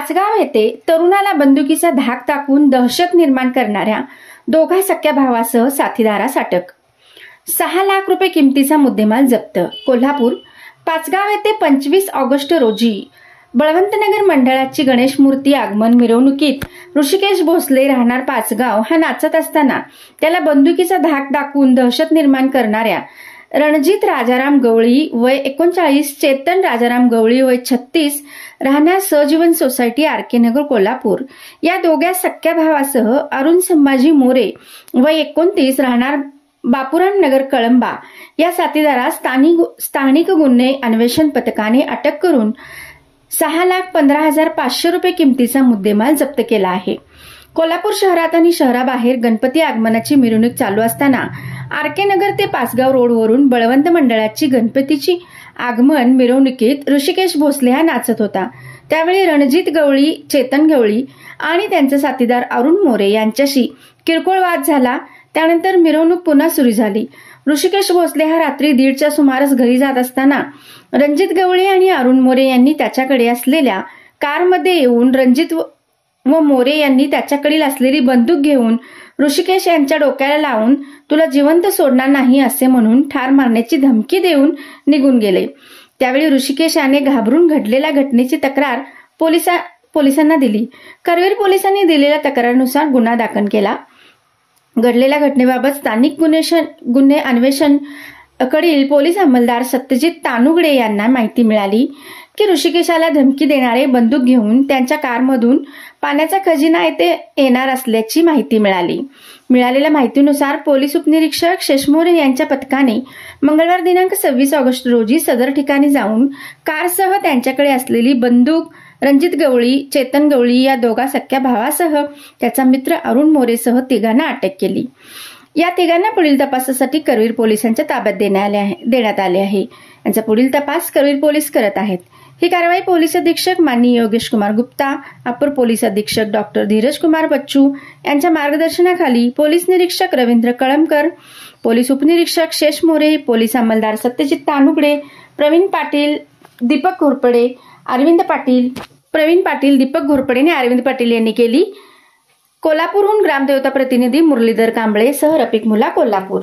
पाचगाव येथे तरुणाला बंदुकीचा धाक दाखवून दहशत निर्माण करणाऱ्या दोघा सख्या भावासह साथीदारास अटक. 6 लाख रुपये किमतीचा मुद्देमाल जप्त. कोल्हापूर. पाचगाव येथे 25 ऑगस्ट रोजी बळवंतनगर मंडळाची गणेश मूर्ती आगमन मिरवणुकीत ऋषिकेश भोसले राहणार पाचगाव हा नाचत असताना त्याला बंदुकीचा धाक दाखवून दहशत निर्माण करणाऱ्या रणजित राजाराम गवळी वय 39, चेतन राजाराम गवळी वय 36 राहणार सहजीवन सोसायटी आर.के. नगर कोल्हापूर या दोघा सख्या भावासह अरुण संभाजी मोरे वय 29 राहणार बापूराम नगर कळंबा या साथीदारास स्थानिक गुन्हे अन्वेषण पथकाने अटक करून 6,15,500 रुपये किमतीचा मुद्देमाल जप्त केला आहे. कोल्हापूर शहरात आणि शहराबाहेर गणपती आगमनाची मिरवणूक चालू असताना आर.के. नगर ते पाचगाव रोडवरून बळवंत मंडळाची गणपतीची आगमन मिरवणुकीत ऋषिकेश भोसले हा नाचत होता. त्यावेळी रणजित गवळी, चेतन गवळी आणि त्यांचे साथीदार अरुण मोरे यांच्याशी किरकोळ वाद झाला. त्यानंतर मिरवणूक पुन्हा सुरू झाली. ऋषिकेश भोसले हा रात्री 1:30च्या सुमारास घरी जात असताना रणजित गवळी आणि अरुण मोरे यांनी त्याच्याकडे असलेल्या कारमध्ये येऊन रणजित व मोरे यांनी त्याच्याकडील असलेली बंदूक घेऊन ऋषिकेश यांच्या डोक्याला लावून तुला जिवंत सोडणार नाही असे म्हणून ठार मारण्याची धमकी देऊन निघून गेले. त्यावेळी ऋषिकेश याने घाबरून घडलेल्या घटनेची तक्रार पोलिसांना दिली. करवीर पोलिसांनी दिलेल्या तक्रारीनुसार गुन्हा दाखल केला. घडलेल्या घटनेबाबत स्थानिक गुन्हे अन्वेषण कडील पोलीस अंमलदार सत्यजित तानुगडे यांना माहिती मिळाली की ऋषिकेशाला धमकी देणारे बंदूक घेऊन त्यांच्या कारमधून पाण्याचा खजिना येथे येणार असल्याची माहिती मिळाली. मिळालेल्या माहितीनुसार पोलीस उपनिरीक्षक शेषमोरे यांच्या पथकाने मंगळवार दिनांक 26 ऑगस्ट रोजी सदर ठिकाणी जाऊन कारसह त्यांच्याकडे असलेली बंदूक रणजित गवळी, चेतन गवळी या दोघा सख्या भावासह त्याचा मित्र अरुण मोरेसह तिघांना अटक केली. या तिघांना पुढील तपासासाठी करवीर पोलिसांच्या ताब्यात देण्यात आले आहे. यांचा पुढील तपास करवीर पोलीस करत आहेत. ही कारवाई पोलीस अधीक्षक माननीय योगेश कुमार गुप्ता, अपर पोलीस अधीक्षक डॉक्टर धीरज कुमार बच्चू यांच्या मार्गदर्शनाखाली पोलीस निरीक्षक रवींद्र कळमकर, पोलीस उपनिरीक्षक शेष मोरे, पोलीस अंमलदार सत्यजित तानुगडे, प्रवीण पाटील, दीपक घोरपडे आणि अरविंद पाटील यांनी केली. कोल्हापूरहून ग्रामदेवता प्रतिनिधी मुरलीधर कांबळे सह रफिक मुल्ला, कोल्हापूर.